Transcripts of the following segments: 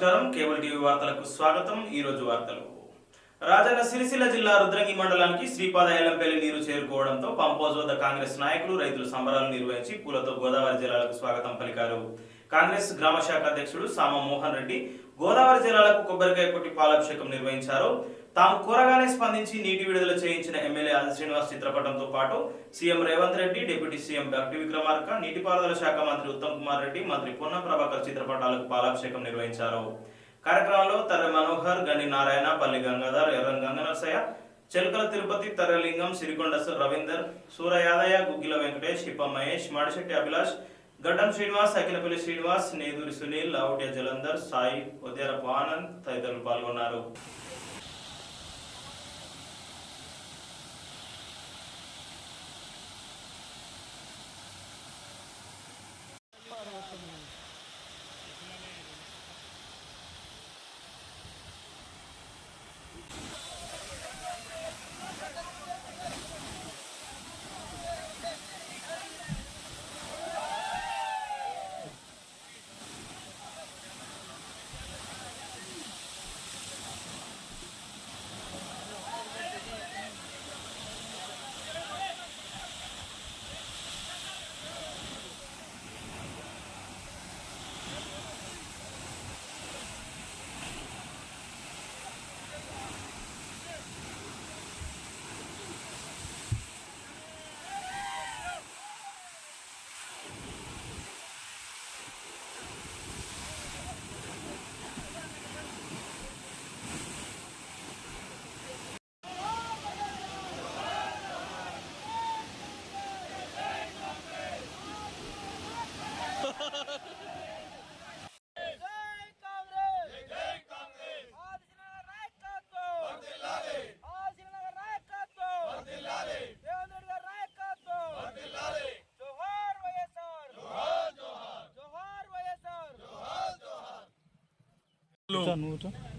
నమస్కారం cable TV వార్తలకు స్వాగతం। ఈ రోజు వార్తలు రాజన్న సిరిసిల్ల జిల్లా రుద్రంగి మండలానికి శ్రీపాద ఎల్లంపల్లి నీరు చేరుకోవడంతో పంపోజ్ వద్ద కాంగ్రెస్ నాయకులు రైతులు సంబరాలు నిర్వహించి పూలతో గోదావరి జిల్లాలకు స్వాగతం పలికారు। కాంగ్రెస్ గ్రామ శాఖ అధ్యక్షుడు సామ మోహన్ రెడ్డి గోదావరి జిల్లాలకు కొబ్బరికాయ కొట్టి పాలాభిషేకం నిర్వహించారు। తాము కోరగానే స్పందించి నీటి విడుదల చేయించిన ఎమ్మెల్యే ఆది శ్రీనివాస్ చిత్రపటంతో పాటు CM Revanth Reddy, deputy CM భక్తి విక్రమార్క, నీటిపారుదల శాఖ మంత్రి ఉత్తమ్ కుమార్ రెడ్డి, మంత్రి పొన్నం ప్రభాకర్ చిత్రపటాలకు పాలాభిషేకం నిర్వహించారు। కార్యక్రమంలో తర్రె మనోహర్, గండి నారాయణ, పల్లి గంగాధర్, ఎర్రం గంగనరసయ్య, చెల్కల తిరుపతి, తర్రెలింగం, సిరికొండ రవీందర్, సూర యాదయ్య, గుగ్గిల వెంకటేష్, హిప్ప మహేష్, మాడిశెట్టి అభిలాష్, గడ్డం శ్రీనివాస్, అఖిలపల్లి శ్రీనివాస్, నేదూరి సునీల్, లావుట్య జలంధర్, సాయి, ఉద్యారపు ఆనంద్ తదితరులు పాల్గొన్నారు।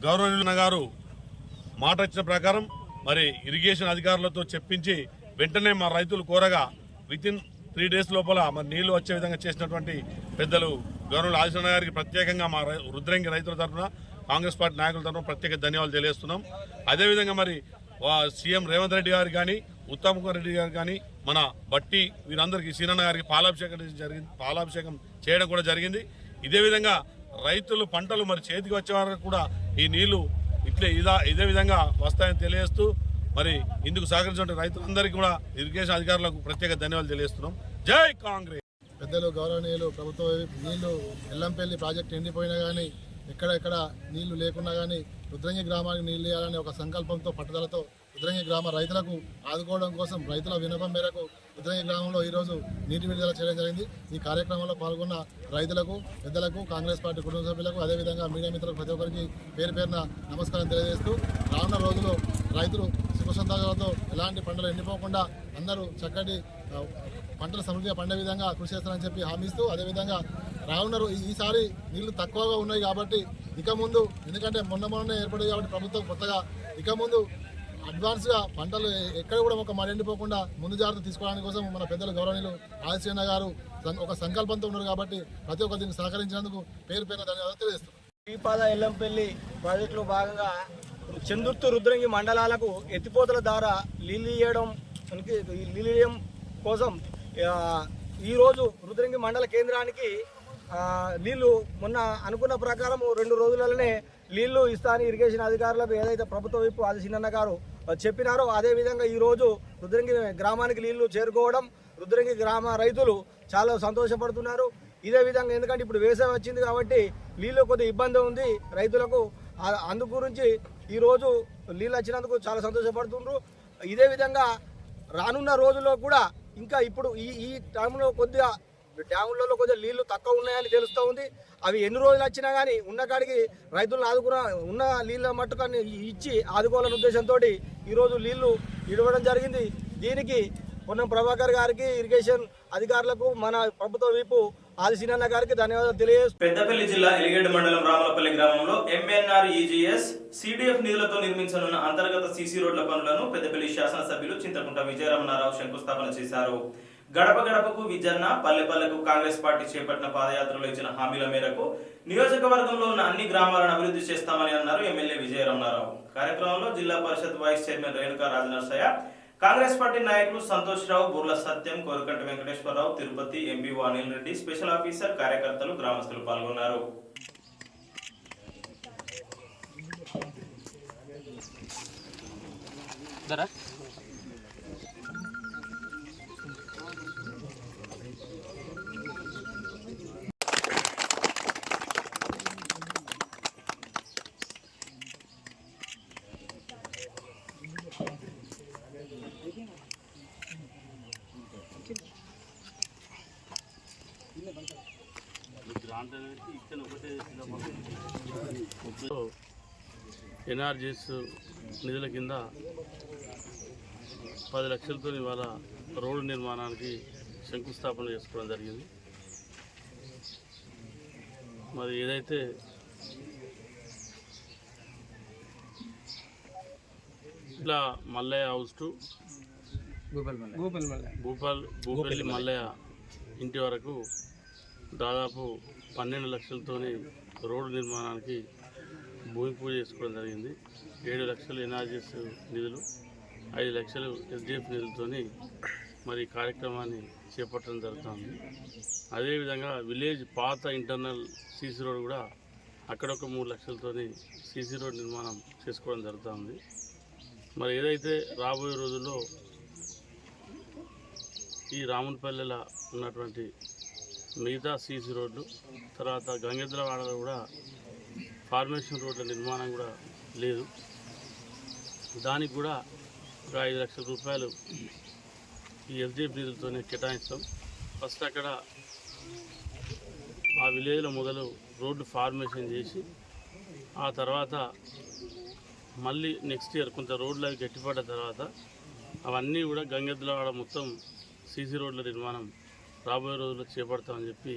గౌరవనీయులు గారు మాట ఇచ్చిన ప్రకారం మరి ఇరిగేషన్ అధికారులతో చెప్పించి వెంటనే మా రైతులు కోరగా వితిన్ 3 days లోపల మరి నీళ్లు వచ్చే విధంగా చేసినటువంటి పెద్దలు గౌరవనీయులు ఆదిశన్న గారికి ప్రత్యేకంగా మా రుద్రంగి రైతుల తరఫున కాంగ్రెస్ పార్టీ నాయకుల తరఫున ప్రత్యేక ధన్యవాదాలు తెలియజేస్తున్నాం। అదేవిధంగా మరి సీఎం రేవంత్ రెడ్డి గారు కానీ, ఉత్తమ్ కుమార్ రెడ్డి గారు కానీ, మన బట్టి వీరందరికీ సీనన్న గారికి పాలాభిషేకం చేయడం కూడా జరిగింది। ఇదే విధంగా రైతులు పంటలు మరి చేతికి వచ్చే వరకు కూడా ఈ నీళ్లు ఇదే విధంగా వస్తాయని తెలియజేస్తూ మరి ఇందుకు సహకరించిన రైతులందరికీ కూడా ఇరిగేషన్ అధికారులకు ప్రత్యేక ధన్యవాదాలు తెలియజేస్తున్నాం। జై కాంగ్రెస్। పెద్దలు గౌరవనీయులు ప్రభుత్వ నీళ్లు ఎల్లంపల్లి ప్రాజెక్టు ఎండిపోయినా కానీ ఎక్కడెక్కడ నీళ్లు లేకున్నా కానీ రుద్రంగి గ్రామానికి నీళ్లు ఇవ్వాలనే ఒక సంకల్పంతో పట్టుదలతో రుద్రంగి గ్రామ రైతులకు ఆదుకోవడం కోసం రైతుల విన్నపం మేరకు రుద్రంగి గ్రామంలో ఈరోజు నీటి విడుదల చేయడం జరిగింది। ఈ కార్యక్రమంలో పాల్గొన్న రైతులకు, పెద్దలకు, కాంగ్రెస్ పార్టీ కుటుంబ సభ్యులకు, అదేవిధంగా మీడియా మిత్రులకు ప్రతి ఒక్కరికి పేరున నమస్కారం తెలియజేస్తూ రానున్న రోజుల్లో రైతులు సుఖసంతోషాలతో ఎలాంటి పంటలు ఎండిపోకుండా అందరూ చక్కటి పంటలు సమృద్ధిగా పండే విధంగా కృషి చేస్తారని చెప్పి హామీస్తూ, అదేవిధంగా రానున్న ఈసారి నీళ్లు తక్కువగా ఉన్నాయి కాబట్టి ఇక ముందు, ఎందుకంటే మొన్ననే ఏర్పడింది కాబట్టి ప్రభుత్వం కొత్తగా ఇక ముందు అడ్వాన్స్గా పంటలు ఎక్కడ కూడా ఒక ఎండిపోకుండా ముందు జాగ్రత్త తీసుకోవడానికి కోసం మన పెద్దలు గౌరవనీయులు ఆదిశ్రీన్న గారు ఒక సంకల్పంతో ఉన్నారు కాబట్టి ప్రతి ఒక్కరు దీనికి సహకరించినందుకు పేరున ధన్యవాదాలు తెలియజేస్తున్నారు। శ్రీపాద ఎల్లంపల్లి ప్రాజెక్టులో భాగంగా చందుర్తి రుద్రంగి మండలాలకు ఎత్తిపోతల ద్వారా నీళ్ళు ఇవ్వడం కోసం ఈరోజు రుద్రంగి మండల కేంద్రానికి నీళ్లు మొన్న అనుకున్న ప్రకారం 2 రోజులలోనే నీళ్లు ఇస్తానని ఇరిగేషన్ అధికారులకు ఏదైతే ప్రభుత్వ వైపు ఆది శ్రీనన్న గారు చెప్పినారో అదేవిధంగా ఈరోజు రుద్రంగి గ్రామానికి నీళ్లు చేరుకోవడం రుద్రంగి గ్రామ రైతులు చాలా సంతోషపడుతున్నారు। ఇదే విధంగా ఎందుకంటే ఇప్పుడు వేసవి వచ్చింది కాబట్టి నీళ్ళు కొద్దిగా ఇబ్బంది ఉంది రైతులకు, అందు గురించి ఈరోజు నీళ్ళు వచ్చినందుకు చాలా సంతోషపడుతున్నారు। ఇదే విధంగా రానున్న రోజుల్లో కూడా ఇంకా ఇప్పుడు ఈ టైంలో కొద్దిగా డ్యాములలో కొద్దిగా నీళ్లు తక్కువ ఉన్నాయని తెలుస్తూ ఉంది। అవి ఎన్ని రోజులు వచ్చినా కానీ ఉన్న కాడికి రైతులను ఉన్న నీళ్ళ మట్టుకాన్ని ఇచ్చి ఆదుకోవాలనే ఉద్దేశంతో ఈరోజు నీళ్లు ఇవ్వడం జరిగింది। దీనికి పొన్నం ప్రభాకర్ గారికి, ఇరిగేషన్ అధికారులకు, మన ప్రభుత్వ వైపు ఆది శ్రీనన్న గారికి ధన్యవాదాలు తెలియజేస్తూ పెద్దపల్లి జిల్లా ఎలిగేడ్ మండలం రామలపల్లి గ్రామంలో ఎంఎన్ఆర్ఈజీఎస్ సిడిఎఫ్ నిధులతో నిర్మించనున్న అంతర్గత సీసీ రోడ్ల పనులను పెద్దపల్లి శాసనసభ్యులు చింతకుంట విజయరమణారావు శంకుస్థాపన చేశారు। గడప గడపకు విజన్న పల్లె పల్లెకు కాంగ్రెస్ పార్టీ చేపట్టిన పాదయాత్రలో ఇచ్చిన హామీల మేరకు నియోజకవర్గంలో ఉన్న అన్ని గ్రామాలను అభివృద్ధి చేస్తామని అన్నారు ఎమ్మెల్యే విజయరమణారావు. కార్యక్రమంలో zilla parishad vice chairman Renuka Rajanarsaiah, Congress party నాయకులు Santosh Rao, Burla Satyam, Korakanti Venkateswararao, Tirupati, MPO Anil Reddy, special officer, కార్యకర్తలు, గ్రామస్తులు పాల్గొన్నారు. ఎన్ఆర్జీఎస్ నిధుల కింద 10 లక్షలతో ఇవాళ రోడ్డు నిర్మాణానికి శంకుస్థాపన చేసుకోవడం జరిగింది. మరి ఏదైతే ఇట్లా మల్లయ్య హౌస్ టు భూపల్లి మల్లయ్య ఇంటి వరకు దాదాపు 12 లక్షలతోని రోడ్డు నిర్మాణానికి భూమి పూజ చేసుకోవడం జరిగింది. 7 లక్షలు ఎన్ఆర్జీఎస్ నిధులు, 5 లక్షలు ఎస్డిఎఫ్ నిధులతోని మరి కార్యక్రమాన్ని చేపట్టడం జరుగుతుంది. అదేవిధంగా విలేజ్ పాత ఇంటర్నల్ సీసీ రోడ్ కూడా అక్కడొక 3 లక్షలతోని సీసీ రోడ్ నిర్మాణం చేసుకోవడం జరుగుతుంది. మరి ఏదైతే రాబోయే రోజుల్లో ఈ రామునిపల్లెలో ఉన్నటువంటి మిగతా సీసీ రోడ్లు, తర్వాత గంగెద్రవాడలో కూడా ఫార్మేషన్ రోడ్ల నిర్మాణం కూడా లేదు, దానికి కూడా ఒక 5 లక్షల రూపాయలు ఈ ఎస్డిఎఫ్ నిధులతోనే కేటాయిస్తాం. ఫస్ట్ అక్కడ ఆ విలేజ్లో మొదలు రోడ్డు ఫార్మేషన్ చేసి ఆ తర్వాత మళ్ళీ నెక్స్ట్ ఇయర్ కొంత రోడ్లు అవి గట్టిపడ్డ తర్వాత అవన్నీ కూడా గంగెద్రవాడ మొత్తం సీసీ రోడ్ల నిర్మాణం రాబోయే రోజుల్లో చేపడతామని చెప్పి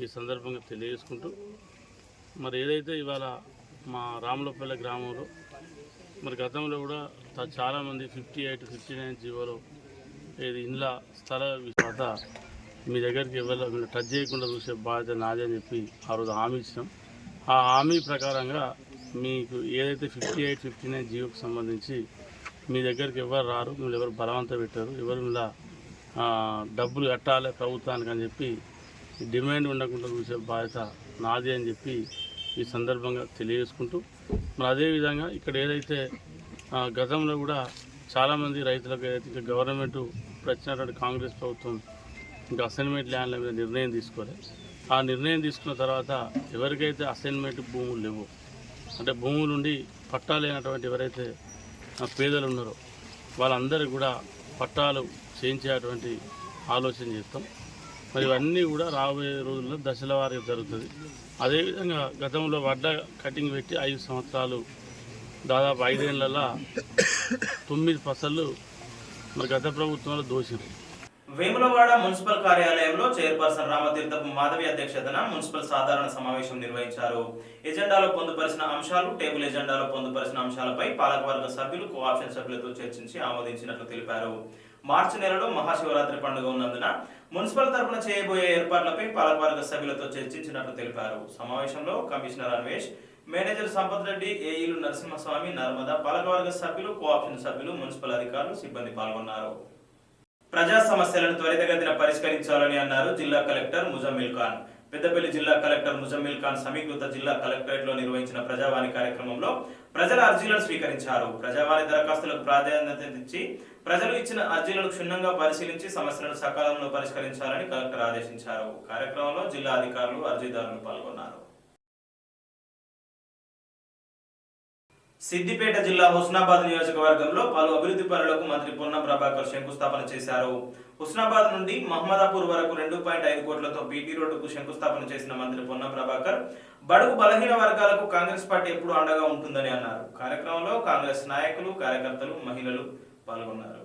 ఈ సందర్భంగా తెలియజేసుకుంటూ, మరి ఏదైతే ఇవాళ మా రాములపల్లె గ్రామంలో మరి గతంలో కూడా చాలామంది 58, 59 జీవోలో ఏది ఇండ్ల స్థల విషయత మీ దగ్గరికి ఎవరు టచ్ చేయకుండా చూసే బాధ్యత నాదే అని చెప్పి ఆ రోజు హామీ ఇచ్చినాం. ఆ హామీ ప్రకారంగా మీకు ఏదైతే 58, 59 జీవోకి సంబంధించి మీ దగ్గరికి ఎవరు రారు, మీరు ఎవరు బలవంతం పెట్టారు, ఎవరు ఇలా డబ్బులు కట్టాలి ప్రభుత్వానికి అని చెప్పి డిమాండ్ ఉండకుండా చూసే బాధ్యత నాది అని చెప్పి ఈ సందర్భంగా తెలియజేసుకుంటూ, మరి అదేవిధంగా ఇక్కడ ఏదైతే గతంలో కూడా చాలామంది రైతులకు ఏదైతే ఇంకా గవర్నమెంట్ వచ్చినటువంటి కాంగ్రెస్ ప్రభుత్వం ఇంకా అసైన్మెంట్ ల్యాండ్ల మీద నిర్ణయం తీసుకోవాలి. ఆ నిర్ణయం తీసుకున్న తర్వాత ఎవరికైతే అసైన్మెంట్ భూములు లేవు, అంటే భూములు నుండి పట్టాలు లేనటువంటి ఎవరైతే పేదలు ఉన్నారో వాళ్ళందరికీ కూడా పట్టాలు చేయించేటువంటి ఆలోచన చేస్తాం. మరి ఇవన్నీ కూడా రాబోయే రోజుల్లో దశల వారీగా జరుగుతుంది. అదేవిధంగా గతంలో వడ్ల కటింగ్ పెట్టి 5 సంవత్సరాలు దాదాపు 5 ఏళ్లలో 9 ఫసళ్ళు మరి గత ప్రభుత్వంలో దోషం. వేములవాడ మున్సిపల్ కార్యాలయంలో చైర్పర్సన్ రామతీర్థపు మాధవి అధ్యక్షతన మున్సిపల్ సాధారణ సమావేశం నిర్వహించారు. ఎజెండాలో పొందుపరిచిన అంశాలు, టేబుల్ ఎజెండాలో పొందుపరిచిన అంశాలపై పాలకవర్గ సభ్యులు, కోఆప్షన్ సభ్యులతో చర్చించి ఆమోదించినట్లు తెలిపారు. మార్చి నెలలో మహాశివరాత్రి పండుగ ఉన్నందున మున్సిపల్ తరఫున చేయబోయే ఏర్పాట్లపై పాలకవర్గ సభ్యులతో చర్చించినట్లు తెలిపారు. సమావేశంలో కమిషనర్ అన్వేష్, మేనేజర్ సంపత్ రెడ్డి, ఏఈలు నరసింహస్వామి, నర్మదా, పాలకవర్గ సభ్యులు, కోఆప్షన్ సభ్యులు, మున్సిపల్ అధికారులు, సిబ్బంది పాల్గొన్నారు. ప్రజా సమస్యలను త్వరితగతిన పరిష్కరించాలని అన్నారు జిల్లా కలెక్టర్ ముజమ్మిల్ ఖాన్. పెద్దపల్లి జిల్లా కలెక్టర్ ముజమ్మిల్ ఖాన్ సమీకృత జిల్లా కలెక్టరేట్ లో నిర్వహించిన ప్రజావాణి కార్యక్రమంలో ప్రజల అర్జీలను స్వీకరించారు. ప్రజావాణి దరఖాస్తులకు ప్రాధాన్యత ఇచ్చి ప్రజలు ఇచ్చిన అర్జీలను క్షుణ్ణంగా పరిశీలించి సమస్యలను సకాలంలో పరిష్కరించాలని కలెక్టర్ ఆదేశించారు. కార్యక్రమంలో జిల్లా అధికారులు, అర్జీదారులు పాల్గొన్నారు. సిద్దిపేట జిల్లా హుస్నాబాద్ నియోజకవర్గంలో పలు అభివృద్ధి పనులకు మంత్రి పొన్నం ప్రభాకర్ శంకుస్థాపన చేశారు. హుస్నాబాద్ నుండి మహమ్మదాపూర్ వరకు 2.5 కోట్లతో పీటీ రోడ్డుకు శంకుస్థాపన చేసిన మంత్రి పొన్నం ప్రభాకర్ బడుగు బలహీన వర్గాలకు కాంగ్రెస్ పార్టీ ఎప్పుడూ అండగా ఉంటుందని అన్నారు. కార్యక్రమంలో కాంగ్రెస్ నాయకులు, కార్యకర్తలు, మహిళలు పాల్గొన్నారు.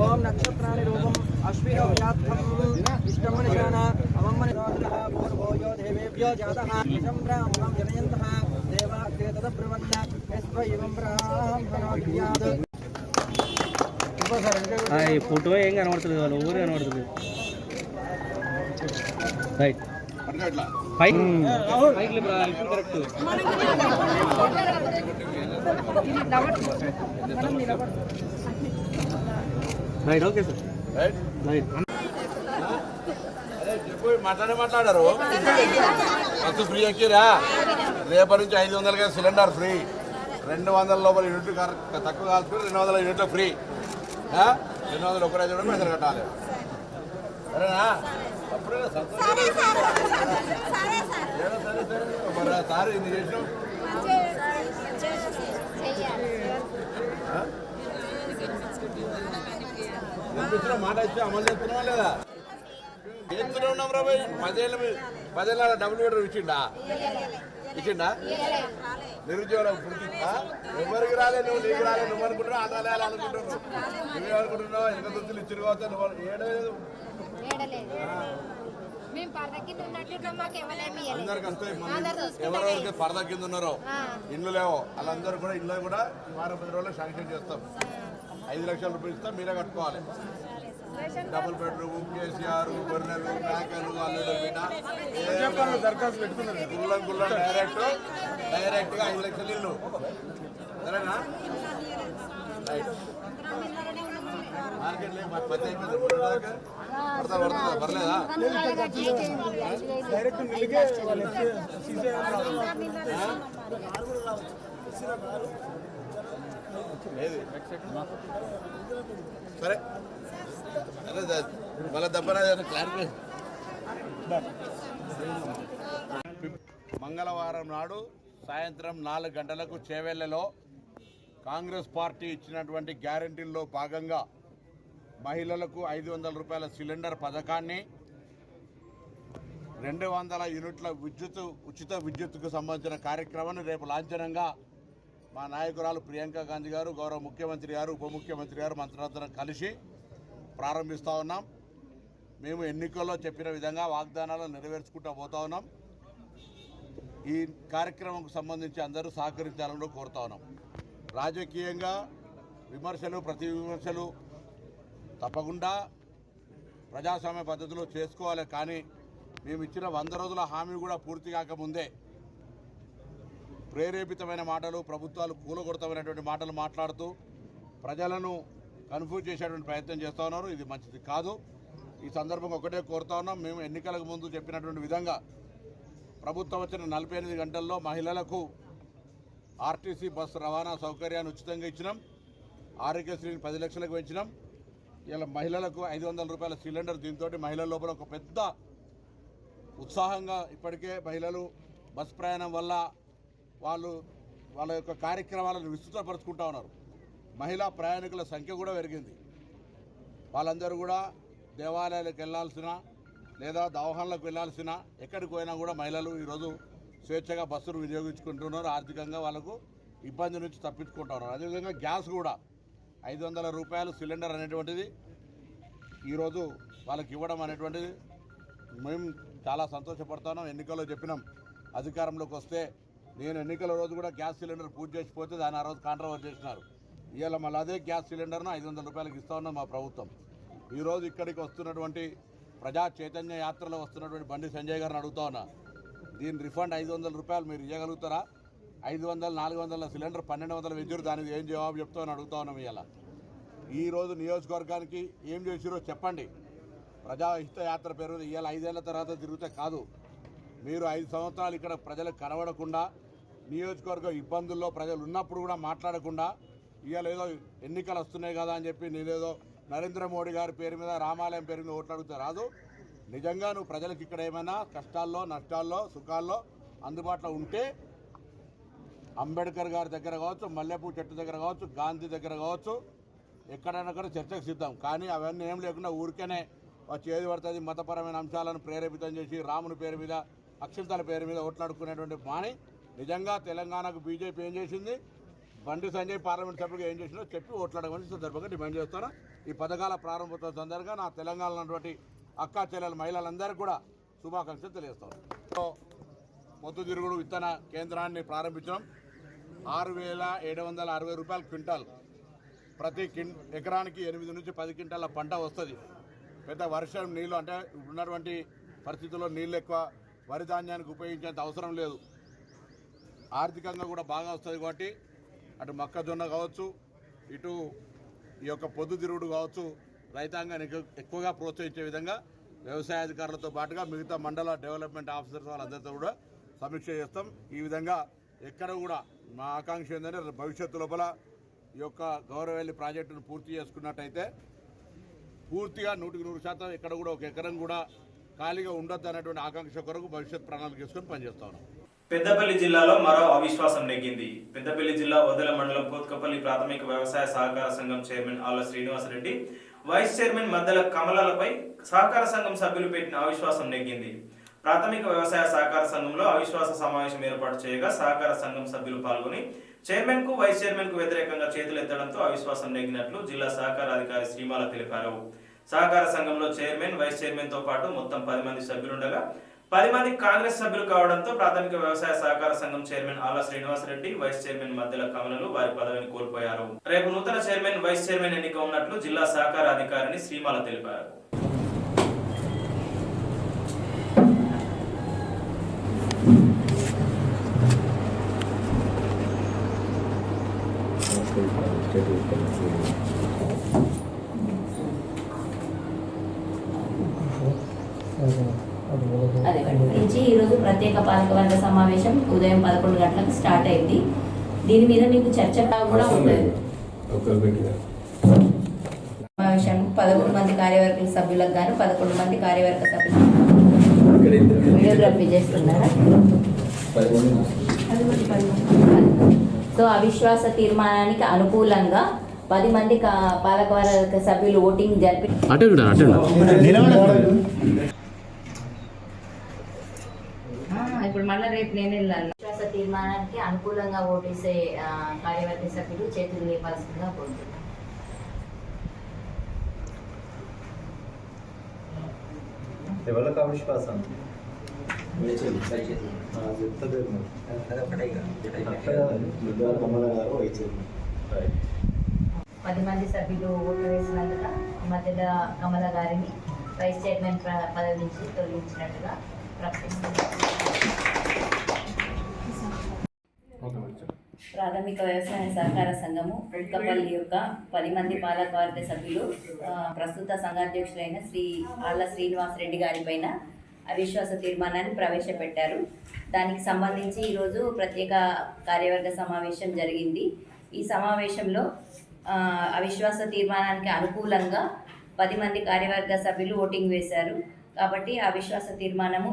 ఓం నక్షత్రాన్ని రూపం అశ్విన ఇష్టమనిశాన అవమ్మని భూర్భోజో దేవేభ్యో జాతః సంప్రామం జనయంతః దేవాగ్రే తదబ్రవన్న యస్వైవం బ్రాహ్మణోద్యాత్. ఈ ఫోటో ఏం కనబడుతుంది వాళ్ళు ఊరు కనబడుతుంది right correct right okay sir right మాట్లాడారు బస్సు ఫ్రీ ఎక్కిరా రేపటి నుంచి 500 సిలిండర్ ఫ్రీ 200 లోపల యూనిట్ తక్కువ కాల్చుకుని 200 యూనిట్లు ఫ్రీ 200 ఒక రోజు పైసలు కట్టాలి సరేనా అప్పుడే సార్ ఇది చేసినాం మాట ఇచ్చి అమలు చేస్తున్నావా లేదా చేస్తూనే ఉన్నాం రా భయ్ 10 ఏళ్ళ డబుల్ బెడ్రూమ్ ఇచ్చిండా నిరుద్యోగం ఎవరికి రాలే నువ్వు నీకు రాలే నువ్వు అనుకుంటున్నావు వాళ్ళు రాలే అనుకుంటున్నావు నువ్వేమనుకుంటున్నావు వెనక దుస్తులు ఇచ్చిన కావచ్చు నువ్వు ఏడలేదు అందరికి వస్తాయి ఎవరెవరికి పరదా కింద ఉన్నారో ఇండ్లు లేవో వాళ్ళందరూ కూడా ఇల్లు కూడా 10 రోజుల్లో శాంక్షన్ చేస్తాం 5 లక్షల రూపాయలు ఇస్తాం మీరే కట్టుకోవాలి డబుల్ బెడ్రూమ్ కేసీఆర్ గొర్రెలు మేకలు అల్లుడు దరఖాస్తు పెట్టుకున్నారు గుళ్ళం డైరెక్ట్గా 5 లక్షలు ఇల్లు సరేనా రైట్ మార్కెట్ పత్తి అయిపోయింది పర్లేదా సరే అదే మళ్ళీ దెబ్బన క్లారిఫై మంగళవారం నాడు సాయంత్రం 4 గంటలకు చేవెళ్లలో కాంగ్రెస్ పార్టీ ఇచ్చినటువంటి గ్యారంటీల్లో భాగంగా మహిళలకు 500 రూపాయల సిలిండర్ పథకాన్ని 200 యూనిట్ల ఉచిత విద్యుత్తుకు సంబంధించిన కార్యక్రమాన్ని రేపు లాంఛనంగా మా నాయకురాలు ప్రియాంక గాంధీ గారు గౌరవ ముఖ్యమంత్రి గారు ఉప ముఖ్యమంత్రి గారు మంత్రులందరం కలిసి ప్రారంభిస్తూ ఉన్నాం. మేము ఎన్నికల్లో చెప్పిన విధంగా వాగ్దానాలను నెరవేర్చుకుంటూ పోతా ఉన్నాం. ఈ కార్యక్రమంకు సంబంధించి అందరూ సహకరించాలని కోరుతా ఉన్నాం. రాజకీయంగా విమర్శలు ప్రతి విమర్శలు తప్పకుండా ప్రజాస్వామ్య పద్ధతిలో చేసుకోవాలి. కానీ మేము ఇచ్చిన 100 రోజుల హామీ కూడా పూర్తి కాకముందే ప్రేరేపితమైన మాటలు, ప్రభుత్వాలు కూలగొడతామైనటువంటి మాటలు మాట్లాడుతూ ప్రజలను కన్ఫ్యూజ్ చేసేటువంటి ప్రయత్నం చేస్తూ ఉన్నారు. ఇది మంచిది కాదు. ఈ సందర్భంగా ఒకటే కోరుతా ఉన్నాం. మేము ఎన్నికలకు ముందు చెప్పినటువంటి విధంగా ప్రభుత్వం వచ్చిన 48 గంటల్లో మహిళలకు ఆర్టీసీ బస్సు రవాణా సౌకర్యాన్ని ఉచితంగా ఇచ్చినాం. ఆరోగ్యశ్రీని 10 లక్షలకు పెంచినాం. ఇలా మహిళలకు 500 రూపాయల సిలిండర్. దీంతో మహిళల లోపల ఒక పెద్ద ఉత్సాహంగా ఇప్పటికే మహిళలు బస్ ప్రయాణం వల్ల వాళ్ళ యొక్క కార్యక్రమాలను విస్తృతపరుచుకుంటా ఉన్నారు. మహిళా ప్రయాణికుల సంఖ్య కూడా పెరిగింది. వాళ్ళందరూ కూడా దేవాలయాలకు వెళ్ళాల్సిన లేదా దవాఖానలకు వెళ్ళాల్సిన ఎక్కడికి పోయినా కూడా మహిళలు ఈరోజు స్వేచ్ఛగా బస్సును వినియోగించుకుంటున్నారు. ఆర్థికంగా వాళ్ళకు ఇబ్బంది నుంచి తప్పించుకుంటున్నారు. అదేవిధంగా గ్యాస్ కూడా 500 రూపాయలు సిలిండర్ అనేటువంటిది ఈరోజు వాళ్ళకి ఇవ్వడం అనేటువంటిది మేము చాలా సంతోషపడుతున్నాం. ఎన్నికల్లో చెప్పినాం అధికారంలోకి వస్తే. నేను ఎన్నికల రోజు కూడా గ్యాస్ సిలిండర్ పూజ చేసిపోతే దాన్ని ఆ రోజు కాంట్రవర్సీ చేసినారు. ఇవాళ మళ్ళీ అదే గ్యాస్ సిలిండర్ను 500 రూపాయలకి ఇస్తా ఉన్నాం మా ప్రభుత్వం. ఈరోజు ఇక్కడికి వస్తున్నటువంటి ప్రజా చైతన్య యాత్రలో వస్తున్నటువంటి బండి సంజయ్ గారిని అడుగుతా ఉన్నా, దీని రిఫండ్ 500 రూపాయలు మీరు ఇవ్వగలుగుతారా? 500, 400 సిలిండర్ 1200 వెజ్జురు, దానికి ఏం జవాబు చెప్తామని అడుగుతా ఉన్నాం. ఇవాళ ఈరోజు నియోజకవర్గానికి ఏం చేసిరో చెప్పండి. ప్రజాహిత యాత్ర పేరు ఇవాళ 5 ఏళ్ల తర్వాత తిరిగితే కాదు. మీరు 5 సంవత్సరాలు ఇక్కడ ప్రజలకు కనబడకుండా, నియోజకవర్గ ఇబ్బందుల్లో ప్రజలు ఉన్నప్పుడు కూడా మాట్లాడకుండా, ఇవాళ ఏదో ఎన్నికలు వస్తున్నాయి కదా అని చెప్పి నేనేదో నరేంద్ర మోడీ గారి పేరు మీద, రామాలయం పేరు మీద ఓట్లు అడిగితే రాదు. నిజంగా నువ్వు ప్రజలకు ఇక్కడ ఏమైనా కష్టాల్లో, నష్టాల్లో, సుఖాల్లో అందుబాటులో ఉంటే అంబేద్కర్ గారి దగ్గర కావచ్చు, మల్లెపూ చెట్టు దగ్గర కావచ్చు, గాంధీ దగ్గర కావచ్చు, ఎక్కడైనా కూడా చర్చకు సిద్ధం. కానీ అవన్నీ ఏం లేకుండా ఊరికేనే చేది పడుతుంది మతపరమైన అంశాలను ప్రేరేపితం చేసి రాముని పేరు మీద, అక్షంతల పేరు మీద ఓట్లాడుకునేటువంటి మాని నిజంగా తెలంగాణకు బీజేపీ ఏం చేసింది, బండి సంజయ్ పార్లమెంట్ సభ్యులుగా ఏం చేసిందో చెప్పి ఓట్లాడమని సందర్భంగా డిమాండ్ చేస్తాను. ఈ పథకాల ప్రారంభోత్సవం సందర్భంగా నా తెలంగాణలో ఉన్నటువంటి అక్కా చెల్లెల మహిళలందరికీ కూడా శుభాకాంక్షలు తెలియజేస్తాను. పొద్దుతిరుగుడు విత్తన కేంద్రాన్ని ప్రారంభించడం 6,760 రూపాయలు క్వింటాల్, ప్రతి ఎకరానికి 8 నుంచి 10 క్వింటాల పంట వస్తుంది. పెద్ద వర్షం నీళ్ళు అంటే ఉన్నటువంటి పరిస్థితుల్లో నీళ్ళు ఎక్కువ, వరి ధాన్యానికి ఉపయోగించేంత అవసరం లేదు, ఆర్థికంగా కూడా బాగా వస్తుంది. కాబట్టి అటు మొక్కజొన్న కావచ్చు, ఇటు ఈ యొక్క పొద్దుతిరుగుడు కావచ్చు, రైతాంగాన్ని ఎక్కువగా ప్రోత్సహించే విధంగా వ్యవసాయ అధికారులతో పాటుగా మిగతా మండల డెవలప్మెంట్ ఆఫీసర్స్ వాళ్ళందరితో కూడా సమీక్ష చేస్తాం. ఈ విధంగా ఎక్కడ కూడా మా ఆకాంక్ష ఏంటంటే భవిష్యత్తు లోపల ఈ యొక్క గౌరవెల్లి ప్రాజెక్టును పూర్తి చేసుకున్నట్టయితే పూర్తిగా 100% ఎక్కడ కూడా ఒక ఎకరం కూడా ఖాళీగా ఉండొద్దు అనేటువంటి ఆకాంక్ష కొరకు భవిష్యత్ ప్రణాళిక చేసుకొని పనిచేస్తా ఉన్నాం. పెద్దపల్లి జిల్లాలో మరో అవిశ్వాసం నెగ్గింది. పెద్దపల్లి జిల్లా వదల మండలం కోత్కపల్లి ప్రాథమిక వ్యవసాయ సహకార సంఘం చైర్మన్ ఆళ్ల శ్రీనివాసరెడ్డి, వైస్ చైర్మన్ మద్దెల కమలాలపై సహకార సంఘం సభ్యులు పెట్టిన అవిశ్వాసం నెగ్గింది. ప్రాథమిక వ్యవసాయ సహకార సంఘంలో అవిశ్వాస సమావేశం ఏర్పాటు చేయగా సహకార సంఘం సభ్యులు పాల్గొని చైర్మన్ కు వైస్ చైర్మన్ కు వ్యతిరేకంగా చేతులెత్తడంతో అవిశ్వాసం నెగ్గినట్లు జిల్లా సహకార అధికారి శ్రీమాల తెలిపారు. సహకార సంఘంలో చైర్మన్, వైస్ చైర్మన్ తో పాటు మొత్తం 10 మంది సభ్యులుండగా 10 మంది కాంగ్రెస్ సభ్యులు కావడంతో ప్రాథమిక వ్యవసాయ సహకార సంఘం చైర్మన్ ఆళ్ల శ్రీనివాసరెడ్డి, వైస్ చైర్మన్ మద్దెల కమలలు వారి పదవిని కోల్పోయారు. రేపు నూతన చైర్మన్, వైస్ చైర్మన్ ఎన్నిక ఉన్నట్లు జిల్లా సహకార అధికారిని శ్రీమాల తెలిపారు. నుంచి ఈరోజు ప్రత్యేక పాలకవర్గ సమావేశం ఉదయం 11 గంటలకు స్టార్ట్ అయింది. దీని మీద మీకు చర్చ కూడా ఉంటుంది. సమావేశం 11 మంది కార్యవర్గ సభ్యులకు గాను 11 మంది కార్యవర్గ సభ్యులు వీడియోగ్రఫీ చేస్తున్నారా? సో అవిశ్వాస తీర్మానానికి అనుకూలంగా 10 మంది పాలకవర్గ సభ్యులు ఓటింగ్ జరిపి ఇప్పుడు మళ్ళీ రేపు నేను వెళ్ళాలి. విశ్వాస తీర్మానానికి అనుకూలంగా ఓటేసే కార్యవర్గ సభ్యులు చేతులు లేపాల్సిందిగా కోరుతున్నాను. ఎవరికి అవిశ్వాసం 10 మంది సభ్యులు ఓటు వేసినందున మధ్యలో కమల గారిని వైస్ చైర్మన్ పదవి నుంచి తొలగించినట్టుగా ప్రాథమిక వ్యవసాయ సహకార సంఘము కోత్కపల్లి యొక్క 10 మంది పాలకవర్గ సభ్యులు ప్రస్తుత సంఘాధ్యక్షులైన శ్రీ ఆళ్ల శ్రీనివాసరెడ్డి గారి పైన అవిశ్వాస తీర్మానాన్ని ప్రవేశపెట్టారు. దానికి సంబంధించి ఈరోజు ప్రత్యేక కార్యవర్గ సమావేశం జరిగింది. ఈ సమావేశంలో అవిశ్వాస తీర్మానానికి అనుకూలంగా 10 మంది కార్యవర్గ సభ్యులు ఓటింగ్ వేశారు. కాబట్టి అవిశ్వాస తీర్మానము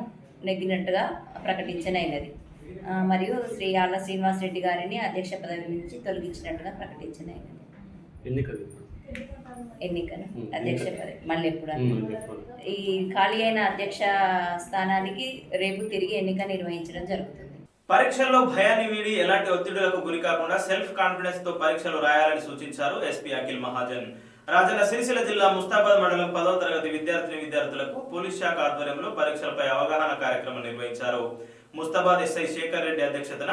నెగ్గినట్టుగా ప్రకటించనైనది. మరియు శ్రీ ఆళ్ల శ్రీనివాసరెడ్డి గారిని అధ్యక్ష పదవి నుంచి తొలగించినట్టుగా ప్రకటించనైనది. ఎన్నికను అధ్యక్ష పదవి మళ్ళీ ఎప్పుడు ఈ ఖాళీ అయిన అధ్యక్ష స్థానానికి రేపు తిరిగి ఎన్నిక నిర్వహించడం జరుగుతుంది. పరీక్షల్లో భయాన్ని వీడి ఎలాంటి ఒత్తిడులకు గురి కాకుండా సెల్ఫ్ కాన్ఫిడెన్స్ తో పరీక్షలు రాయాలని సూచించారు ఎస్పీ అఖిల్ మహాజన్. రాజన్న సిరిసిల్ల జిల్లా ముస్తాబాద్ మండలం 10వ తరగతి విద్యార్థులకు పోలీస్ శాఖ ఆధ్వర్యంలో పరీక్షలపై అవగాహన కార్యక్రమం నిర్వహించారు. ముస్తాబాద్ ఎస్ఐ శేఖర్ రెడ్డి అధ్యక్షతన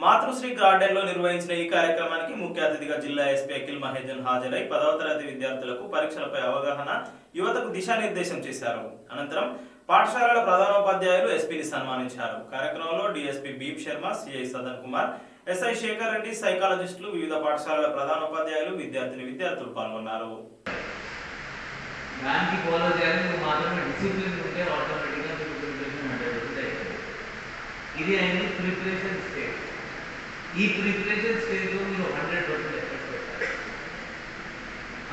మాతృశ్రీ గార్డెన్ లో నిర్వహించిన ఈ కార్యక్రమానికి ముఖ్య అతిథిగా జిల్లా ఎస్పీ అఖిల్ మహాజన్ హాజరై 10వ తరగతి విద్యార్థులకు పరీక్షలపై అవగాహన, యువతకు దిశానిర్దేశం చేశారు. అనంతరం పాఠశాలల ప్రధానోపాధ్యాయులు ఎస్పీని సన్మానించారు. కార్యక్రమంలో డిఎస్పీ బీప్ శర్మ, సిఐ సదన్ కుమార్, ఎస్ఐ శేఖర్ రెడ్డి, సైకాలజిస్టులు, వివిధ పాఠశాలల ప్రధానోపాధ్యాయులు, విద్యార్థులు పాల్గొన్నారు. ఇది అనేది ప్రిపరేషన్ స్టేజ్. ఈ ప్రిపరేషన్ స్టేజ్లో మీరు 100% ఎఫర్ట్స్ పెట్టాలి.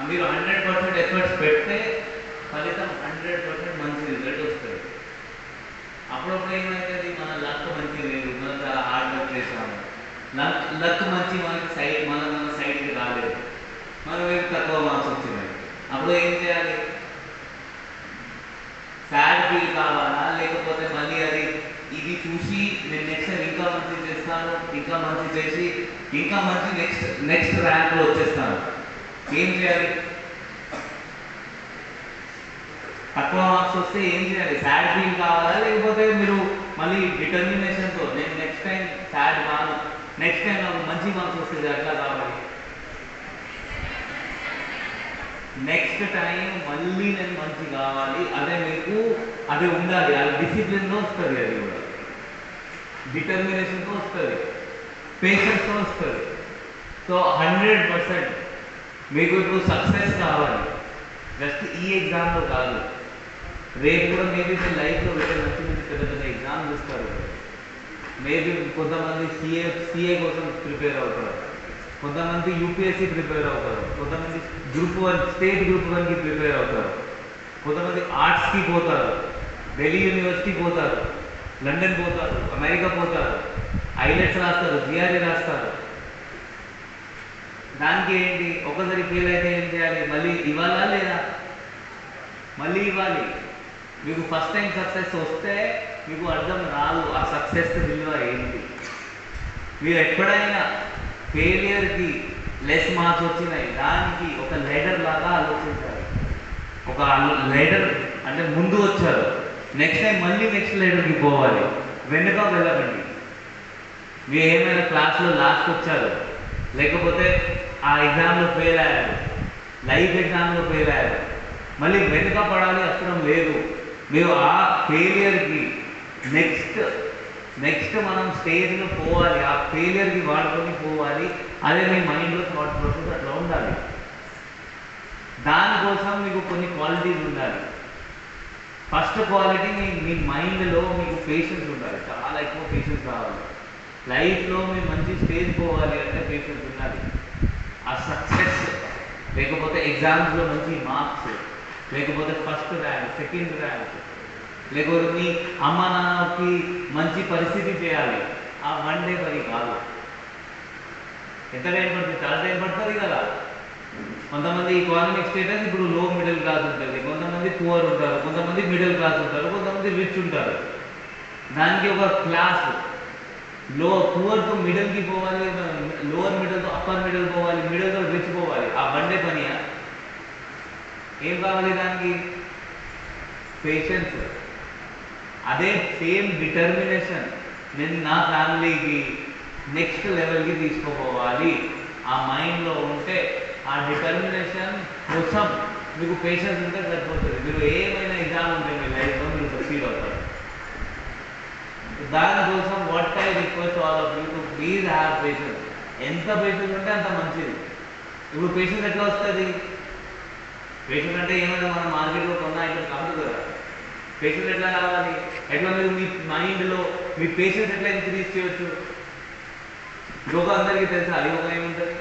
మీరు 100% ఎఫర్ట్స్ పెడితే ఫలితం 100% మంచి రిజల్ట్ వస్తుంది. అప్పుడప్పుడు ఏమైతుంది, మన లక్ మంచి లేదు, మన హార్డ్ వర్క్ చేసాము, లక్ మంచి మన సైడ్కి రాలేదు, మనం ఏమి తక్కువ మార్క్స్ వచ్చినాయి. అప్పుడు ఏం చేయాలి? సాడ్ ఫీల్ కావాలా, లేకపోతే మళ్ళీ ఇది చూసి నేను నెక్స్ట్ టైం ఇంకా మంచి చేస్తాను, ఇంకా మంచి చేసి ఇంకా మంచి నెక్స్ట్ ర్యాంక్లో వచ్చేస్తాను. ఏం చేయాలి? తక్కువ మార్క్స్ వస్తే ఏం చేయాలి? సాడ్ ఫీల్ కావాలా, లేకపోతే మీరు మళ్ళీ డిటర్మినేషన్తో నేను నెక్స్ట్ టైం సాడ్ కాను, నెక్స్ట్ టైం నాకు మంచి మార్క్స్ వస్తుంది అట్లా కావాలి, నెక్స్ట్ టైం మళ్ళీ నేను మంచి కావాలి, అదే మీకు అదే ఉండాలి. అది డిసిప్లిన్తో వస్తుంది, అది కూడా డిటర్మినేషన్తో వస్తుంది, పేషెన్స్తో వస్తుంది. సో 100% మీకు ఇప్పుడు సక్సెస్ కావాలి, జస్ట్ ఈ ఎగ్జామ్లో కాదు, రేపు కూడా మేబీ మీ లైఫ్లో పెట్టే మంచి మంచి పెద్ద పెద్ద ఎగ్జామ్ చూస్తారు. మేబీ కొంతమంది సిఏ కోసం ప్రిపేర్ అవుతారు, కొంతమంది యూపీఎస్సీ ప్రిపేర్ అవుతారు, కొంతమంది గ్రూప్ 1 స్టేట్ గ్రూప్ 1కి ప్రిపేర్ అవుతారు, కొంతమంది ఆర్ట్స్కి పోతారు, ఢిల్లీ యూనివర్సిటీ పోతారు, లండన్ పోతారు, అమెరికా పోతారు, ఐలెట్స్ రాస్తారు, జిఆర్ఈ రాస్తారు. దానికి ఏంటి, ఒకసారి ఫెయిల్ అయితే ఏం చేయాలి? మళ్ళీ ఇవ్వాలా లేదా? మళ్ళీ ఇవ్వాలి. మీకు ఫస్ట్ టైం సక్సెస్ వస్తే మీకు అర్థం రాదు ఆ సక్సెస్ విలువ ఏంటి. మీరు ఎప్పుడైనా ఫెయిలియర్కి లెస్ మార్క్స్ వచ్చినాయి దానికి ఒక లెడర్ లాగా ఆలోచించాలి. ఒక లెడర్ అంటే ముందు వచ్చారు, నెక్స్ట్ టైం మళ్ళీ నెక్స్ట్ లెడర్కి పోవాలి, వెనుక వెళ్ళకండి. మీరు ఏమైనా క్లాస్లో లాస్ట్ వచ్చారు, లేకపోతే ఆ ఎగ్జామ్లో ఫెయిల్ అయ్యారు, లైఫ్ ఎగ్జామ్లో ఫెయిల్ అయ్యారు, మళ్ళీ వెనుక పడాలి అవసరం లేదు. మీరు ఆ ఫెయిలియర్కి నెక్స్ట్ మనం స్టేజ్లో పోవాలి, ఆ ఫెయిలియర్కి వాడుకొని పోవాలి. అదే మీ మైండ్లో థాట్ ప్రాసెస్ అట్లా ఉండాలి. దానికోసం మీకు కొన్ని క్వాలిటీస్ ఉండాలి. ఫస్ట్ క్వాలిటీ మీ మైండ్లో మీకు పేషెన్స్ ఉండాలి, చాలా ఎక్కువ పేషెన్స్ కావాలి. లైఫ్లో మీరు మంచి స్టేజ్ పోవాలి అంటే పేషెన్స్ ఉండాలి. ఆ సక్సెస్ లేకపోతే ఎగ్జామ్స్లో మంచి మార్క్స్, లేకపోతే ఫస్ట్ ర్యాంక్, సెకండ్ ర్యాంక్, లేకపోతే మీ అమ్మ నాన్నకి మంచి పరిస్థితి చేయాలి. ఆ 1 డే పని కాదు. ఎంత టైం పడుతుంది? చాలా టైం పడుతుంది కదా. కొంతమంది ఈకానమిక్ స్టేటస్ ఇప్పుడు లో మిడిల్ క్లాస్ ఉంటుంది, కొంతమంది పువర్ ఉంటారు, కొంతమంది మిడిల్ క్లాస్ ఉంటారు, కొంతమంది రిచ్ ఉంటారు. దానికి ఒక క్లాస్ పువర్ తో మిడిల్కి పోవాలి, లోవర్ మిడిల్తో అప్పర్ మిడిల్ పోవాలి, మిడిల్తో రిచ్ పోవాలి. ఆ 1 డే పనియా? ఏం కావాలి దానికి? పేషెన్స్. అదే సేమ్ డిటర్మినేషన్ నేను నా ఫ్యామిలీకి నెక్స్ట్ లెవెల్కి తీసుకుపోవాలి ఆ మైండ్లో ఉంటే, ఆ డిటర్మినేషన్ కోసం మీకు పేషెన్స్ ఉంటే సరిపోతుంది. మీరు ఏమైనా ఎగ్జామ్ ఉంటే మీ లైఫ్లో మీరు సక్సీడ్ అవుతారు. దానికోసం what I request all of you to please have patience. ఎంత పేషెన్స్ ఉంటే అంత మంచిది. ఇప్పుడు పేషెన్స్ ఎట్లా వస్తుంది? పేషెన్స్ అంటే ఏమైనా మన మార్కెట్లో కొన్నా ఇట్లా కాదు కదా. పేషెన్స్ ఎట్లా రావాలి? ఎట్లా మీరు మీ మైండ్లో మీ పేషెన్స్ ఎట్లా ఇంక్రీజ్ చేయవచ్చు? యోగా అందరికీ తెలుసా? యోగా ఏముంటుంది?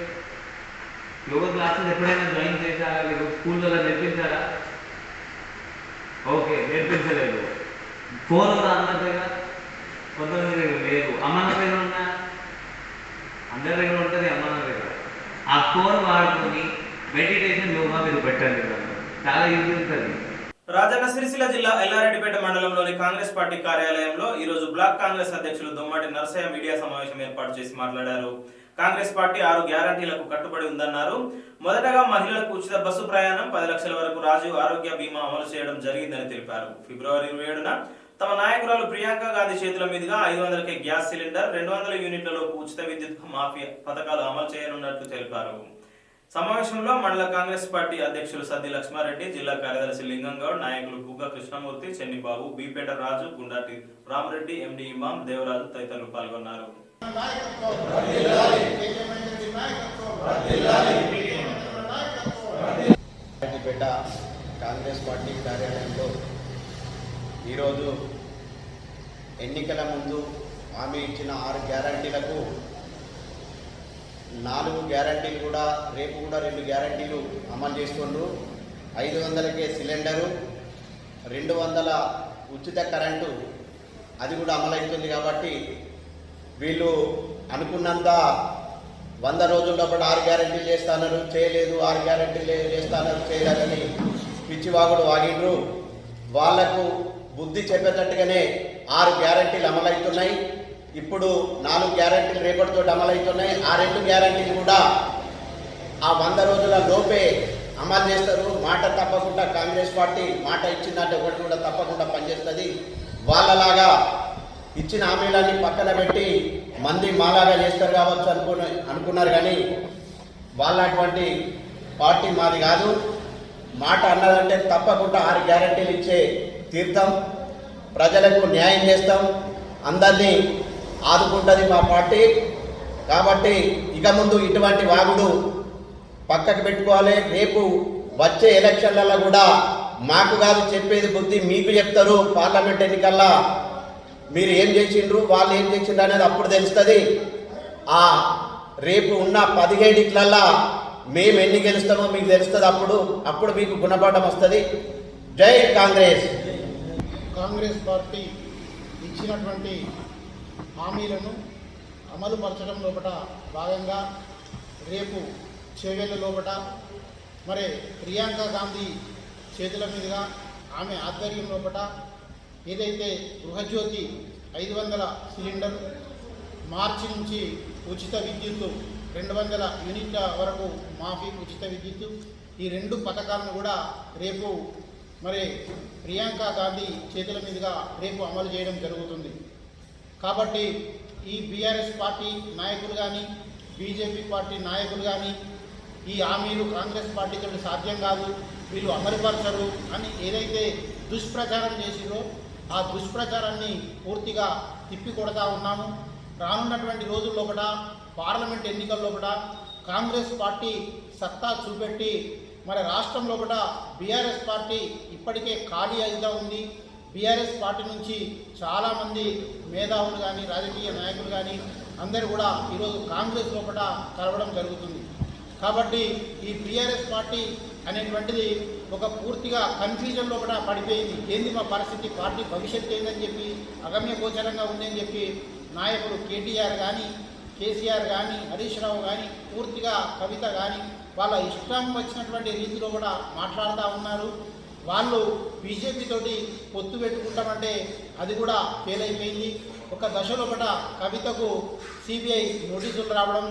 యోగా క్లాసెస్ ఎప్పుడైనా జాయిన్ చేశారా? లేదు స్కూల్లో నేర్పించారా? ఓకే, నేర్పించలేదు. ఫోన్ ఉందా అందరి దగ్గర? కొంతమంది దగ్గర లేదు. అమ్మన్న దగ్గర ఉన్నా? అందరి దగ్గర ఉంటుంది అమ్మన్న దగ్గర. ఆ ఫోన్ వాడుకొని మెడిటేషన్ యోగా మీరు పెట్టండి, చాలా ఈజీ ఉంటుంది. రాజన్న సిరిసిల్ల జిల్లా ఎల్లారెడ్డిపేట మండలంలోని కాంగ్రెస్ పార్టీ కార్యాలయంలో ఈ రోజు బ్లాక్ కాంగ్రెస్ అధ్యక్షులు దొమ్మాటి నరసయ్య మీడియా సమావేశం ఏర్పాటు చేసి మాట్లాడారు. కాంగ్రెస్ పార్టీ 6 గ్యారంటీలకు కట్టుబడి ఉందన్నారు. మొదటగా మహిళలకు ఉచిత బస్సు ప్రయాణం, 10 లక్షల వరకు రాజీవ్ ఆరోగ్య బీమా అమలు చేయడం జరిగిందని తెలిపారు. ఫిబ్రవరి 27న తమ నాయకురాలు ప్రియాంక గాంధీ చేతుల మీదుగా 500కే గ్యాస్ సిలిండర్, 200 యూనిట్లలోపు ఉచిత విద్యుత్ మాఫీ పథకాలు అమలు చేయనున్నట్లు తెలిపారు. సమావేశంలో మండల కాంగ్రెస్ పార్టీ అధ్యక్షులు సద్ది లక్ష్మారెడ్డి, జిల్లా కార్యదర్శి లింగంగౌడ్, నాయకులు బుగ్గ కృష్ణమూర్తి, చెన్నిబాబు, బీపేట రాజు, గుండాటి రామరెడ్డి, ఎండి ఇమాం, దేవరాజు తదితరులు పాల్గొన్నారు. కాంగ్రెస్ పార్టీ కార్యాలయంలో ఈరోజు ఎన్నికల ముందు హామీ ఇచ్చిన 6 గ్యారంటీలకు 4 గ్యారంటీలు కూడా రేపు కూడా 2 గ్యారంటీలు అమలు చేస్తుండ్రు. 500కే సిలిండరు, 200 ఉచిత కరెంటు అది కూడా అమలవుతుంది. కాబట్టి వీళ్ళు అనుకున్నంత 100 రోజుల్లో 6 గ్యారంటీలు చేస్తానన్నారు, చేయలేదు. 6 గ్యారంటీలు చేస్తానన్నారు, చేయలేదని పిచ్చివాగుడు వాగిండ్రు. వాళ్లకు బుద్ధి చెప్పేటట్టుగానే 6 గ్యారంటీలు అమలవుతున్నాయి. ఇప్పుడు 4 గ్యారెంటీలు రేపటితో అమలవుతున్నాయి. ఆ 2 గ్యారెంటీలు కూడా ఆ 100 రోజుల లోపే అమలు చేస్తారు. మాట తప్పకుండా కాంగ్రెస్ పార్టీ మాట ఇచ్చిందంటే ఒకటి కూడా తప్పకుండా పనిచేస్తుంది. వాళ్ళలాగా ఇచ్చిన హామీలన్నీ పక్కన పెట్టి మంది మాలాగా చేస్తారు కావచ్చు అనుకున్నారు, కానీ వాళ్ళ అటువంటి పార్టీ మాది కాదు. మాట అన్నదంటే తప్పకుండా 6 గ్యారెంటీలు ఇచ్చే తీర్థం, ప్రజలకు న్యాయం చేస్తాం, అందరినీ ఆదుకుంటుంది మా పార్టీ. కాబట్టి ఇక ముందు ఇటువంటి వాగుడు పక్కకు పెట్టుకోవాలి. రేపు వచ్చే ఎలక్షన్లలో కూడా మాకు కాదు చెప్పేది, బుద్ధి మీకు చెప్తారు. పార్లమెంట్ ఎన్నికల్లో మీరు ఏం చేసిండ్రు, వాళ్ళు ఏం చేసిండ్రు అనేది అప్పుడు తెలుస్తుంది. ఆ రేపు ఉన్న 17 మేము ఎన్ని గెలుస్తామో మీకు తెలుస్తుంది. అప్పుడు మీకు గుణపాఠం వస్తుంది. జై కాంగ్రెస్. కాంగ్రెస్ పార్టీ ఇచ్చినటువంటి హామీలను అమలు పరచడం లోపల భాగంగా రేపు చేవెళ్ళ లోపల మరి ప్రియాంక గాంధీ చేతుల మీదుగా ఆమె ఆధ్వర్యం లోపల ఏదైతే గృహజ్యోతి 500 సిలిండర్, మార్చి నుంచి ఉచిత విద్యుత్తు 200 యూనిట్ల వరకు మాఫీ ఉచిత విద్యుత్తు, ఈ 2 పథకాలను కూడా రేపు మరి ప్రియాంక గాంధీ చేతుల మీదుగా రేపు అమలు చేయడం జరుగుతుంది. కాబట్టి ఈ బీఆర్ఎస్ పార్టీ నాయకులు కానీ బీజేపీ పార్టీ నాయకులు కానీ ఈ హామీలు కాంగ్రెస్ పార్టీతో సాధ్యం కాదు, వీళ్ళు అమలుపరచరు అని ఏదైతే దుష్ప్రచారం చేసిందో ఆ దుష్ప్రచారాన్ని పూర్తిగా తిప్పికొడతా ఉన్నాము. రానున్నటువంటి రోజుల లోపల పార్లమెంట్ ఎన్నికల లోపల కాంగ్రెస్ పార్టీ సత్తా చూపెట్టి మరి రాష్ట్రం లోపల బీఆర్ఎస్ పార్టీ ఇప్పటికే ఖాళీ అయితా ఉంది. బీఆర్ఎస్ పార్టీ నుంచి చాలామంది మేధావులు కానీ రాజకీయ నాయకులు కానీ అందరూ కూడా ఈరోజు కాంగ్రెస్ లోపల కలవడం జరుగుతుంది. కాబట్టి ఈ బీఆర్ఎస్ పార్టీ అనేటువంటిది ఒక పూర్తిగా కన్ఫ్యూజన్ లోపల పడిపోయింది. ఏంది మా పరిస్థితి, పార్టీ భవిష్యత్తు ఏందని చెప్పి అగమ్య గోచరంగా ఉందని చెప్పి నాయకులు కేటీఆర్ కానీ కేసీఆర్ కానీ హరీష్ రావు కానీ పూర్తిగా కవిత కానీ వాళ్ళ ఇష్టం వచ్చినటువంటి రీతిలో కూడా మాట్లాడుతూ ఉన్నారు. వాళ్ళు బీజేపీ తోటి పొత్తు పెట్టుకుంటామంటే అది కూడా ఫెయిల్ అయిపోయింది. ఒక దశలో కూడా కవితకు సిబిఐ నోటీసులు రావడం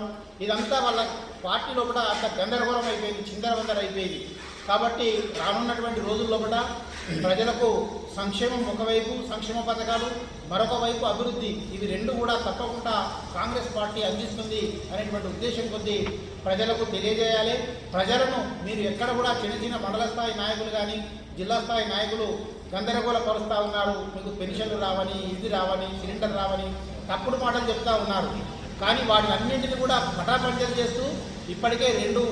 ఇదంతా వాళ్ళ పార్టీ లోపల అంత గందరగోళం అయిపోయింది, చిందరవందర అయిపోయింది. కాబట్టి రానున్నటువంటి రోజుల్లో కూడా ప్రజలకు సంక్షేమం ఒకవైపు, సంక్షేమ పథకాలు మరొక వైపు అభివృద్ధి, ఇవి 2 కూడా తప్పకుండా కాంగ్రెస్ పార్టీ అందిస్తుంది అనేటువంటి ఉద్దేశం కొద్దీ ప్రజలకు తెలియజేయాలి. ప్రజలను మీరు ఎక్కడ కూడా చిన్న చిన్న మండల స్థాయి నాయకులు కానీ జిల్లా స్థాయి నాయకులు గందరగోళపరుస్తూ ఉన్నారు. మీకు పెన్షన్లు రావని, ఇది రావని, సిలిండర్ రావని తప్పుడు మాటలు చెప్తా ఉన్నారు. కానీ వాటి అన్నింటినీ కూడా పటాపంచలు చేస్తూ ఇప్పటికే 2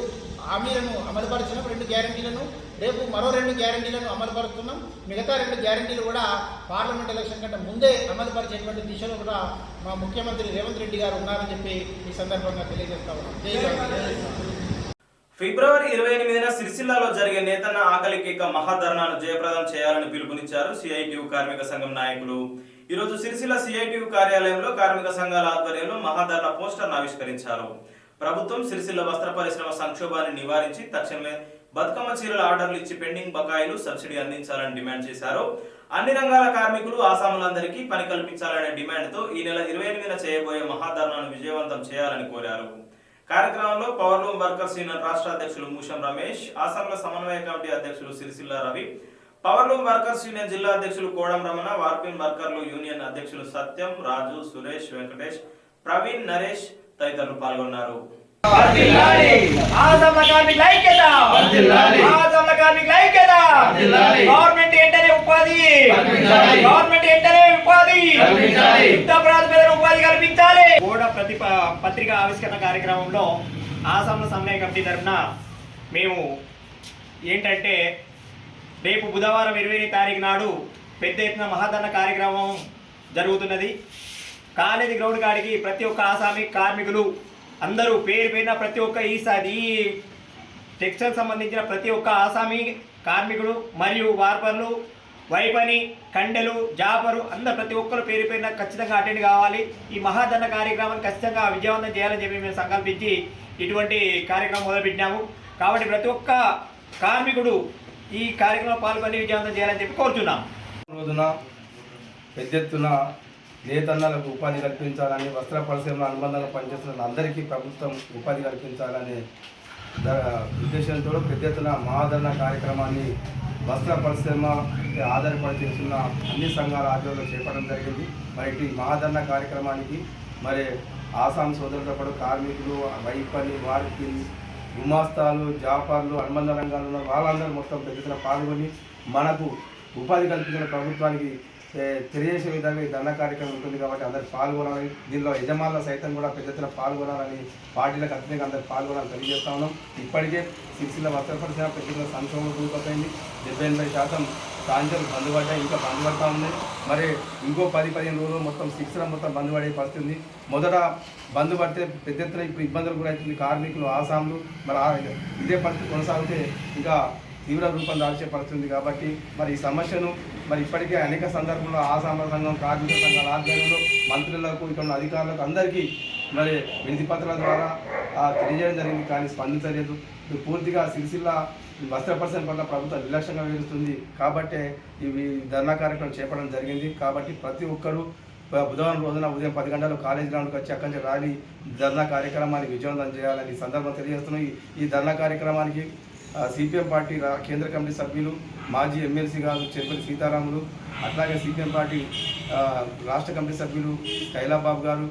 హామీలను అమలుపరిచినాం, 2 గ్యారంటీలను, రేపు మరో 2 గ్యారంటీలను అమలుపరుస్తున్నాం. మిగతా 2 గ్యారంటీలు కూడా పార్లమెంట్ ఎలక్షన్ కంటే ముందే అమలుపరిచేటువంటి దిశలో కూడా మా ముఖ్యమంత్రి రేవంత్ రెడ్డి గారు ఉన్నారని చెప్పి ఈ సందర్భంగా తెలియజేస్తా ఉన్నాం. ఫిబ్రవరి 28న సిరిసిల్లాలో జరిగే నేతన్న ఆకలి కేక మహాధర్నాను జయప్రదం చేయాలని పిలుపునిచ్చారు సిఐటియు కార్మిక సంఘం నాయకులు. ఈరోజు సిరిసిల్ల సిఐటియు కార్యాలయంలో కార్మిక సంఘాల ఆధ్వర్యంలో మహాధర్నా పోస్టర్ను ఆవిష్కరించారు. ప్రభుత్వం సిరిసిల్ల వస్త్ర పరిశ్రమ సంక్షోభాన్ని నివారించి తక్షణమే బతుకమ్మ చీరల ఆర్డర్లు ఇచ్చి పెండింగ్ బకాయిలు సబ్సిడీ అందించాలని డిమాండ్ చేశారు. అన్ని రంగాల కార్మికులు ఆసాములందరికీ పని కల్పించాలనే డిమాండ్తో ఈ నెల 28న చేయబోయే మహాధర్నాను విజయవంతం చేయాలని కోరారు. కార్యక్రమంలో పవర్లూమ్ వర్కర్స్ యూనియన్ రాష్ట్ర అధ్యక్షులు మూషం రమేష్, ఆసాంల సమన్వయ కమిటీ అధ్యక్షులు Sircilla Ravi, powerloom workers union జిల్లా అధ్యక్షులు కోడం రమణ, వార్పిన్ వర్కర్లు యూనియన్ అధ్యక్షులు సత్యం, రాజు, సురేష్, వెంకటేష్, ప్రవీణ్, నరేష్ తదితరులు పాల్గొన్నారు. గవర్నమెంట్ వెంటనే ఉపాధి ఉపాధి కల్పించాలి. గోడ పత్రిక ఆవిష్కరణ కార్యక్రమంలో ఆసాంల సమన్వయ కమిటీ తరఫున మేము ఏంటంటే రేపు బుధవారం 20వ తారీఖు నాడు పెద్ద ఎత్తున మహాధర్నా కార్యక్రమం జరుగుతున్నది. కాలేజీ గ్రౌండ్ కాడికి ప్రతి ఒక్క ఆసామి కార్మికులు అందరూ పేరున ప్రతి ఒక్క ఈ టెక్స్టైల్ సంబంధించిన ప్రతి ఒక్క ఆసామి కార్మికుడు మరియు వార్పర్లు, వైపని, కండెలు, జాపరు అందరూ ప్రతి ఒక్కరు పేరున ఖచ్చితంగా అటెండ్ కావాలి. ఈ మహాధర్నా కార్యక్రమాన్ని ఖచ్చితంగా విజయవంతం చేయాలని చెప్పి మేము సంకల్పించి ఇటువంటి కార్యక్రమం మొదలుపెట్టినాము. కాబట్టి ప్రతి ఒక్క కార్మికుడు ఈ కార్యక్రమంలో పాల్గొని విజయవంతం చేయాలని చెప్పి కోరుతున్నాం. రోజున పెద్ద ఎత్తున నేతన్నలకు ఉపాధి కల్పించాలని, వస్త్ర పరిశ్రమలో అనుబంధంగా పనిచేస్తున్న అందరికీ ప్రభుత్వం ఉపాధి కల్పించాలనే ఉద్దేశంతో పెద్ద ఎత్తున మహాధరణ కార్యక్రమాన్ని వస్త్ర పరిశ్రమ ఆధారపడి చేస్తున్న అన్ని సంఘాల ఆధ్వర్యంలో చేపట్టడం జరిగింది. మరి ఈ మహాధరణ కార్యక్రమానికి మరి ఆసాం సోదరులతో పాటు కార్మికులు, వైపల్లి, వారికి గుమాస్తాలు, జాపార్లు, అనుబంధ రంగాలు ఉన్న వాళ్ళందరూ మొత్తం పెద్ద ఎత్తున పాల్గొని మనకు ఉపాధి కల్పించిన ప్రభుత్వానికి తెలియజేసే విధంగా ఈ ధర్నా కార్యక్రమం ఉంటుంది కాబట్టి అందరు పాల్గొనాలని, దీనిలో యజమానుల సైతం కూడా పెద్ద ఎత్తున పాల్గొనాలని, పార్టీలకు అతనికి అందరు పాల్గొనాలని తెలియజేస్తా ఉన్నాం. ఇప్పటికే సిరిసిల్ల వస్త్ర పరిశ్రమ పెద్ద ఎత్తున సంక్షోభం కూలిపోయింది. 70-80% సాయంత్రం బంద్ పడ్డాయి, ఇంకా బంద్ పడతా ఉంది. మరి ఇంకో 10-15 రోజులు మొత్తం సిరిసిల్ల మొత్తం బంద్ పడే పరిస్థితి ఉంది. మొదట బంద్ పడితే పెద్ద ఎత్తున ఇప్పుడు ఇబ్బందులు కూడా అవుతుంది. కార్మికులు, ఆసాములు మరి ఇదే పరిస్థితి కొనసాగితే ఇంకా తీవ్ర రూపం దాల్చే పరిస్థితుంది. కాబట్టి మరి ఈ సమస్యను మరి ఇప్పటికే అనేక సందర్భంలో ఆసామ సంఘం, కార్మిక సంఘాల ఆధ్వర్యంలో మంత్రులకు, ఇక్కడ ఉన్న అధికారులకు అందరికీ మరి వినతి పత్రాల ద్వారా తెలియజేయడం జరిగింది. కానీ స్పందించలేదు. పూర్తిగా సిరిసిల్ల వస్త్ర పరిశ్రమ పట్ల ప్రభుత్వం నిర్లక్ష్యంగా వ్యవహరిస్తుంది. కాబట్టే ఇవి ధర్నా కార్యక్రమం చేపట్టడం జరిగింది. కాబట్టి ప్రతి ఒక్కరూ బుధవారం రోజున ఉదయం 10 గంటలకు కాలేజీ గ్రౌండ్కి వచ్చి అక్కడి నుంచి ర్యాలీ ధర్నా కార్యక్రమాన్ని విజయవంతం చేయాలని ఈ సందర్భం తెలియజేస్తున్నాం. ఈ ధర్నా కార్యక్రమానికి సిపిఎం పార్టీ కేంద్ర కమిటీ సభ్యులు, మాజీ ఎమ్మెల్సీ గారు చెరుపల్లి సీతారాములు, అట్లాగే సిపిఎం పార్టీ రాష్ట్ర కమిటీ సభ్యులు కైలాబాబు గారు,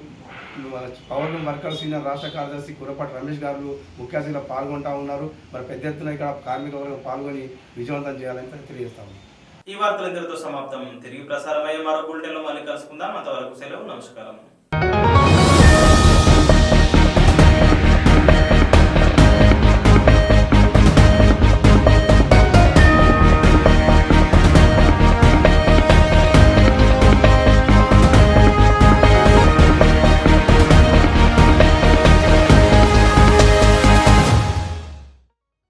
పవర్ వర్కర్స్ యూనియన్ రాష్ట్ర కార్యదర్శి కురపాటి రమేష్ గారు ముఖ్య అతిథిగా పాల్గొంటూ ఉన్నారు. మరి పెద్ద ఎత్తున ఇక్కడ కార్మిక వర్గం పాల్గొని విజయవంతం చేయాలని తెలియజేస్తాము. ఈ వార్తలు ఇంతటితో సమాప్తం. తిరిగి ప్రసారమయ్యే మరో బులెటిన్లో మళ్ళీ కలుసుకుందాం. అంతవరకు సెలవు. నమస్కారం.